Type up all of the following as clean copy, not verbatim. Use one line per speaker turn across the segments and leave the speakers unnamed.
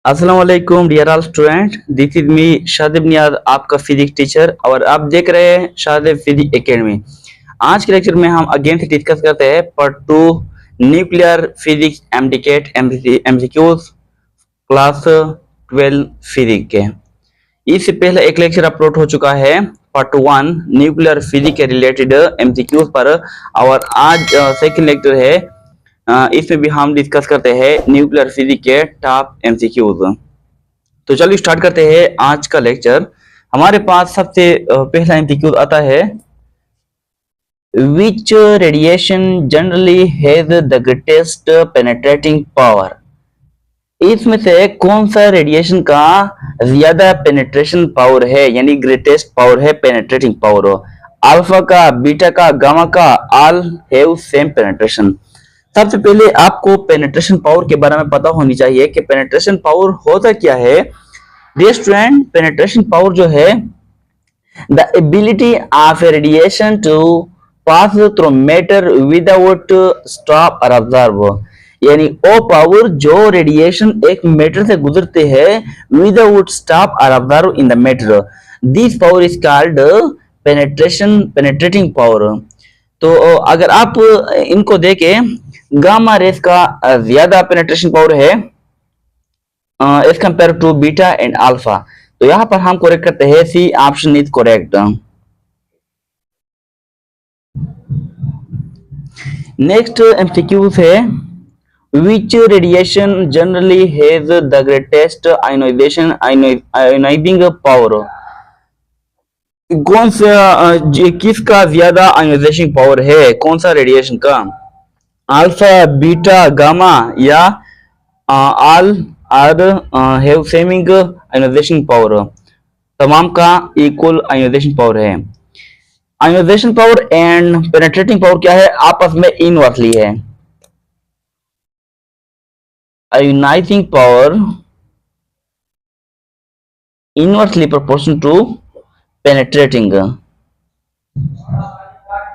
अस्सलाम वालेकुम dear all student, this is me Shadib Niyaz, आपका फिजिक्स टीचर और आप देख रहे हैं शादिब फिजिक्स एकेडमी। आज के लेक्चर में हम अगेन से डिस्कस करते हैं part 2 nuclear physics MDCAT MCQs class 12 physics के। इससे पहले एक लेक्चर अपलोड हो चुका है पार्ट 1 न्यूक्लियर फिजिक्स के रिलेटेड एमसीक्यूज पर, और आज सेकंड लेक्चर है। इसमें भी हम डिस्कस करते हैं न्यूक्लियर फिजिक्स के टॉप एमसीक्यूज। तो चलिए स्टार्ट करते हैं आज का लेक्चर। हमारे पास सबसे पहला एमसीक्यू आता है, which radiation generally has the greatest penetrating power. इसमें से कौन सा रेडिएशन का ज्यादा पेनेट्रेशन पावर है, यानी ग्रेटेस्ट पावर है, पेनेट्रेटिंग पावर। अल्फा का, बीटा का, गामा का, ऑल हैव सेम पेनेट्रेशन। सबसे पहले आपको पेनेट्रेशन पावर के बारे में पता होनी चाहिए कि पेनेट्रेशन पावर होता क्या है। डियर स्टूडेंट, पेनेट्रेशन पावर जो है the ability of a radiation to pass through matter without stop और ऑब्जर्व, यानी वो पावर जो रेडिएशन एक मैटर से गुजरते हैं विदाउट स्टॉप और observe in the matter, this power is called penetrating power. तो अगर आप इनको देखें, गामा रेस का ज्यादा पेनेट्रेशन पावर है as compared to beta and alpha. तो यहां पर हम करेक्ट करते हैं, C option is correct. Next MCQ है, which radiation generally has the greatest ionising power. कौन सा किसका ज्यादा आयोनाइजेशन पावर है, कौन सा रेडिएशन का, अल्फा, बीटा, गामा या all are have seeming ionization power. तमाम का इक्वल आयोनाइजेशन पावर है। Ionization power and penetrating power क्या है, आपस में इनवर्सली है। Ionizing power inversely proportional to penetrating.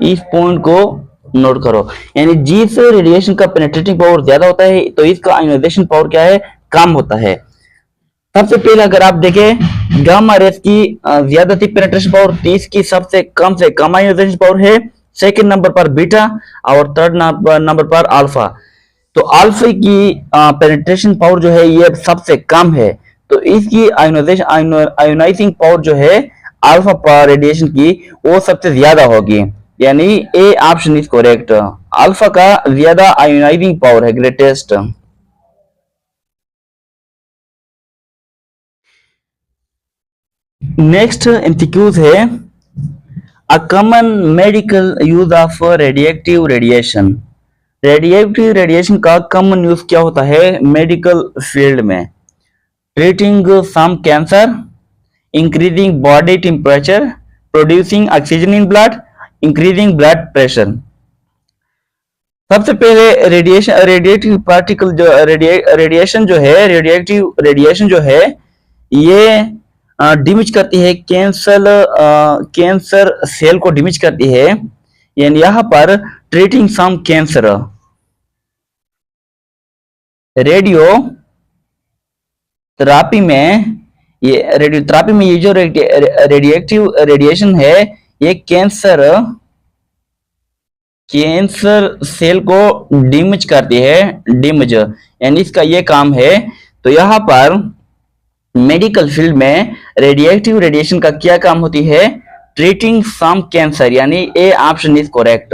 इस पॉइंट को नोट करो, यानी जिस रेडिएशन का पेनेट्रेटिंग पावर ज्यादा होता है तो इसका आयोनाइजेशन पावर क्या है, कम होता है। सबसे पहले अगर आप देखें, गामा रेस की ज्यादा थी पेनेट्रेशन पावर, 30 की सबसे कम आयोनाइजेशन पावर है। सेकंड नंबर पर बीटा और थर्ड नंबर पर अल्फा। तो अल्फा की पेनेट्रेशन पावर जो है ये सबसे कम है, तो इसकी आयोनाइजिंग पावर जो है अल्फा पर रेडिएशन की वो सबसे ज्यादा होगी, यानी A option is correct. Alpha का ज्यादा आयोनाइजिंग पावर है, ग्रेटेस्ट। नेक्स्ट एमसीक्यूज है, a common medical use of radiative radiation. Radiative radiation का कॉमन यूज क्या होता है मेडिकल फील्ड में, treating some cancer, increasing body temperature, producing oxygen in blood, increasing blood pressure. सबसे पहले radiative particle जो radiation जो है, रेडिएटिव रेडिएशन जो है ये डिमिच करती है कैंसर सेल को डिमिच करती है, यानी यहाँ पर treating some cancer. Radio therapy में ये जो रेडिएटिव रेडिएशन है ये कैंसर सेल को डिमिच करती है, डिमिच यानी इसका ये काम है। तो यहाँ पर मेडिकल फील्ड में रेडिएटिव रेडिएशन का क्या काम होती है, ट्रीटिंग सम कैंसर, यानी A option is correct.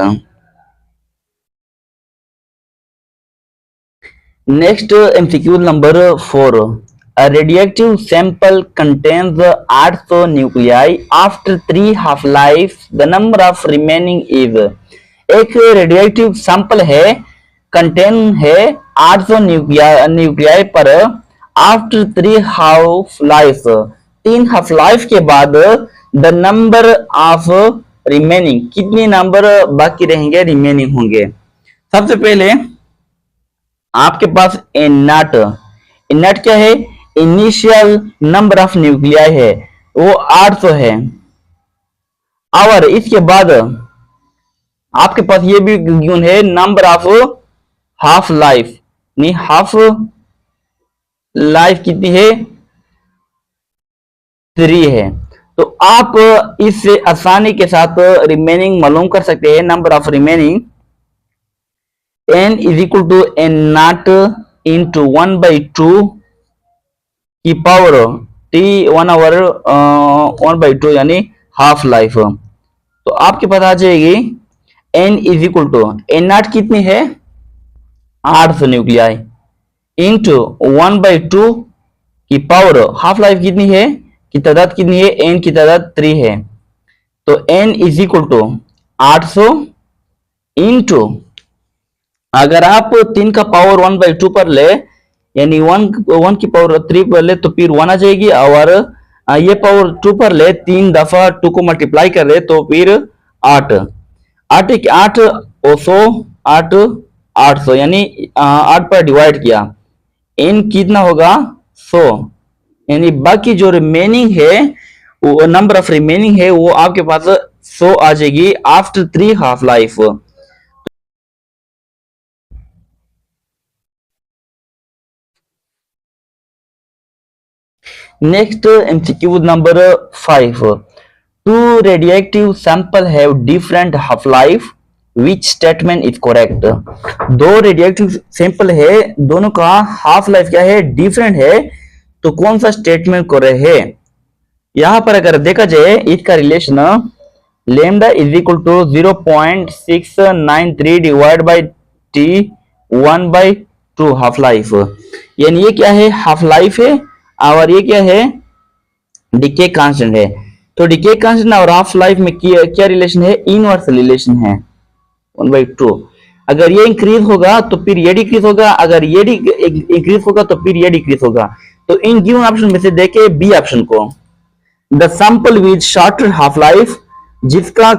Next MCQ number 4, a radioactive sample contains 800 nuclei after 3 half life, the number of remaining is। एक रेडियोएक्टिव सैंपल है, कंटेन है 800 न्यूक्लियाई पर after 3 half life, 3 half life के बाद the number of remaining, कितने number बाकी रहेंगे, remaining होंगे। सबसे पहले आपके पास एन नॉट क्या है, इनिशियल नंबर ऑफ न्यूक्लियाई है, वो 800 है। और इसके बाद आपके पास ये भी गिवन है नंबर ऑफ हाफ लाइफ, नहीं हाफ लाइफ कितनी है? 3 है। तो आप इससे आसानी के साथ रिमेनिंग मालूम कर सकते हैं। Number of remaining n is equal to n naught into 1/2 की पावर t 1 आवर 1/2 यानी हाफ लाइफ। तो आपके पास आ जाएगी n is equal to n naught कितनी है? 800 न्यूक्लियाई इंटू 1/2 की पावर हाफ लाइफ कितनी है, की तादाद कितनी है? n की तादाद 3 है। तो n is equal to 800 into, अगर आप 3 का पावर 1/2 पर ले यानी 1 की पावर 3 पर ले तो फिर 1 आ जाएगी, और ये पावर 2 पर ले 3 दफा 2 को मल्टीप्लाई कर ले तो फिर 8 8 एक 8 और 100 8 800 यानी 8 पर डिवाइड किया, n कितना होगा? 100। यानी बाकी जो रिमेनिंग है, वो नंबर ऑफ रिमेनिंग है, वो आपके पास 100 आ जाएगी after 3 half life. Next MCQ number 5. Two radioactive sample have different half-life. Which statement is correct? दो रेडियोएक्टिव सैंपल है, दोनों का हाफ लाइफ क्या है? डिफरेंट है। तो कौन सा स्टेटमेंट करेक्ट है? यहां पर अगर देखा जाए इसका relation lambda is equal to 0.693 divide by T 1/2 half life. यानी ये क्या है? हाफ लाइफ है, और ये क्या है? डिके कांस्टेंट है। तो डिके कांस्टेंट और हाफ लाइफ में क्या रिलेशन है? इनवर्स रिलेशन है 1/2। अगर ये इंक्रीज होगा तो फिर ये डिक्रीज होगा, अगर ये इंक्रीज होगा तो फिर ये डिक्रीज होगा। तो इन गिवन ऑप्शन में से देखे बी ऑप्शन को, the sample with shorter half life, जिसका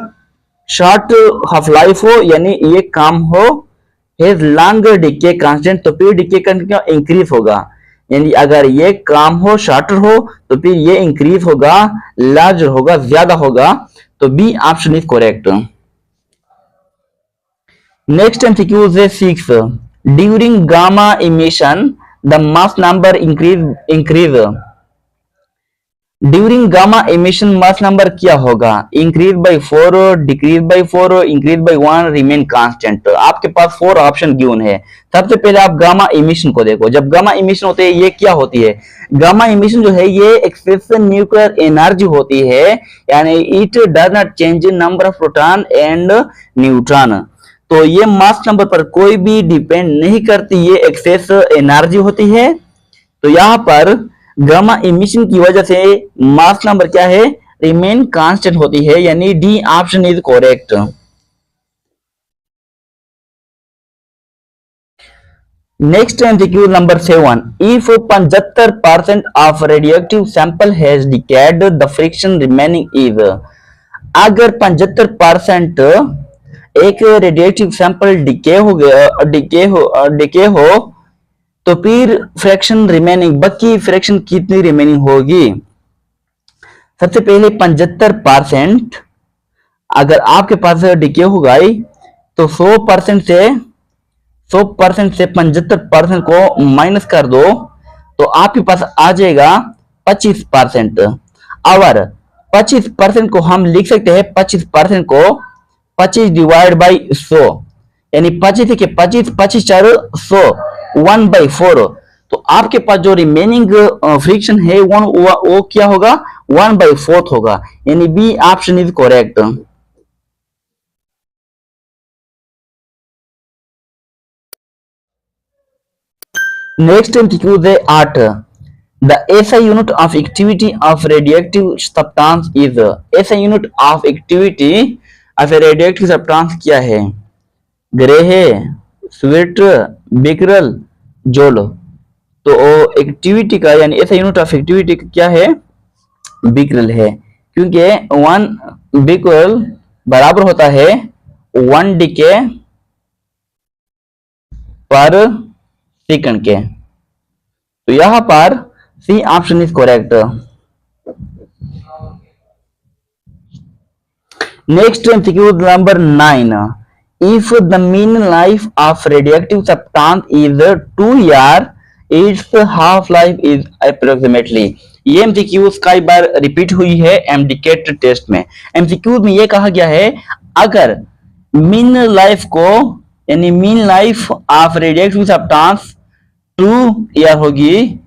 शॉर्ट हाफ लाइफ हो यानी ये काम हो, हैज लॉन्गर डिके कांस्टेंट, तो फिर डिके कांस्टेंट इंक्रीज होगा। यानी अगर ये काम हो, शॉर्टर हो, तो फिर ये इंक्रीज होगा, लार्जर होगा, ज्यादा होगा। तो B option is correct. Next MCQ है 6. During gamma emission the mass number increase. During gamma emission mass number क्या होगा? Increase by 4, decrease by 4, increase by 1, remain constant. आपके पास 4 ऑप्शन गिवन है। सबसे पहले आप गामा इमिशन को देखो। जब गामा इमिशन होते हैं, ये क्या होती है? गामा इमिशन जो है ये एक्सेसिव न्यूक्लियर एनर्जी होती है, यानी it does not change number of proton and neutron. तो ये मास नंबर पर कोई भी डिपेंड नहीं करती, ये एक्सेस एनर्जी होती है। तो यहां पर गामा इमिशन की वजह से मास नंबर क्या है? रिमेन कांस्टेंट होती है, यानी D option is correct. Next MCQ number 7. If 75% of radioactive sample has decade the friction remaining is. अगर 75% एक रेडियोएक्टिव सैंपल डिके हो गया, डिके हो तो फिर फ्रैक्शन रिमेनिंग, बाकी फ्रैक्शन कितनी रिमेनिंग होगी? सबसे पहले 75% अगर आपके पास डिके हो गई तो 100% से 75% को माइनस कर दो तो आपके पास आ जाएगा 25%। और 25% को हम लिख सकते हैं, 25% को 25 डिवाइड बाई 100, यानी 25 के 25 25 4 100 1/4। तो आपके पास जो रिमेनिंग फ्रिक्शन है वो क्या होगा? 1/4 होगा, यानी B option is correct. Next MCQ है 8. The SI unit of activity of radioactive substance is. SI unit of activity of radioactive substance क्या है? ग्रे है, स्वीट, बिकरल, जोल। तो एक्टिविटी का यानी ऐसा यूनिट ऑफ एक्टिविटी क्या है? बिकरल है, क्योंकि 1 बिकरल बराबर होता है 1 डिके पर सेकंड के। तो यहां पर C option is correct. Next MCQ number 9. If the mean life of radioactive substance is 2 years, it's half life is approximately. ये एमसीक्यूज कई बार रिपीट हुई है एमडीकेट टेस्ट में। एमसीक्यूज में ये कहा गया है अगर मीन लाइफ को यानी mean life of radioactive substance 2 year होगी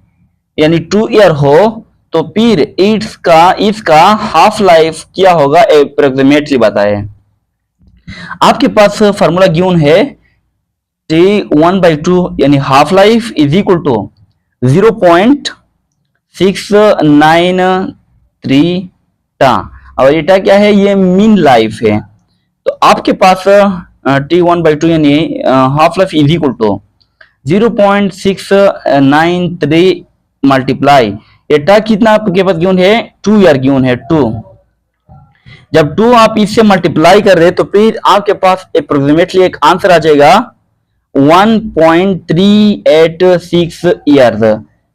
यानी 2 ईयर हो तो फिर इसका हाफ लाइफ क्या होगा अप्रोक्सीमेटली बताए। आपके पास फार्मूला गिवन है T1/2 यानी half life is equal to 0.693 टा और ये क्या है, ये मीन लाइफ है। तो आपके पास T1/2 यानी half life is equal to 0.693 multiply एटा कितना आपके पास गिवन है 2 ईयर गिवन है 2। जब 2 आप इससे मल्टीप्लाई कर रहे तो फिर आपके पास अप्रोक्सीमेटली एक आंसर आ जाएगा 1.386 ईयर्स,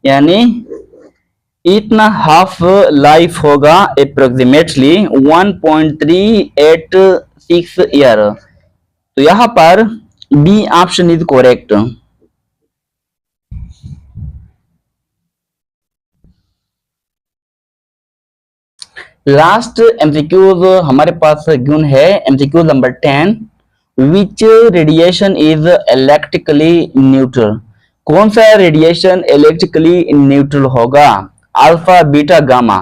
यानी इतना हाफ लाइफ होगा अप्रोक्सीमेटली 1.386 ईयर। तो यहां पर B option is correct. Last MCQs हमारे पास गिवन है MCQs number 10, which radiation is electrically neutral. कौन सा रेडिएशन इलेक्ट्रिकली न्यूट्रल होगा, अल्फा बीटा गामा।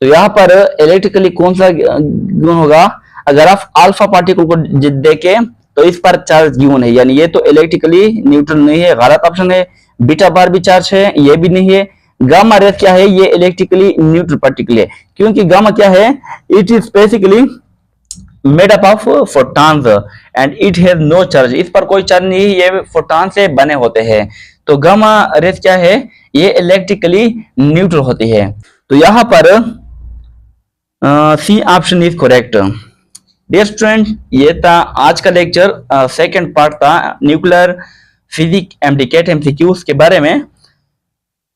तो यहाँ पर इलेक्ट्रिकली कौन सा गिवन होगा, अगर आप अल्फा पार्टिकल को देखें तो इस पर चार्ज गिवन है, यानी ये तो इलेक्ट्रिकली न्यूट्रल नहीं है, गलत ऑप्शन है। बीटा बार भी चार्ज है, ये भी नहीं है। गामा रेस क्या है, ये इलेक्ट्रिकली न्यूट्रल पार्टिकल है, क्योंकि गामा क्या है, it is basically made up of photons and it has no charge. इस पर कोई चार्ज नहीं है, ये फोटॉन से बने होते हैं। तो गामा रेस क्या है, ये इलेक्ट्रिकली न्यूट्रल होती है। तो यहाँ पर C option is correct. Dear student, ये था आज का लेक्चर, सेकंड पार्ट था न्यूक्लियर फिजिक्स एमडीकेट एमसीक्यूज के बारे में।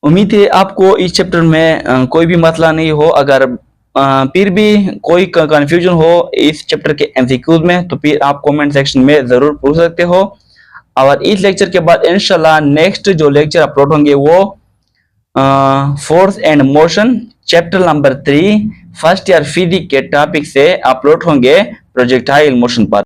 उम्मीद है आपको इस चैप्टर में कोई भी मसला नहीं हो। अगर फिर भी कोई कंफ्यूजन हो इस चैप्टर के एमसीक्यूज में तो फिर आप कमेंट सेक्शन में जरूर पूछ सकते हो। और इस लेक्चर के बाद इंशाल्लाह नेक्स्ट जो लेक्चर अपलोड होंगे वो force and motion chapter number 3 first year physics के टॉपिक से अपलोड होंगे प्रोजेक्टाइल मोशन पर।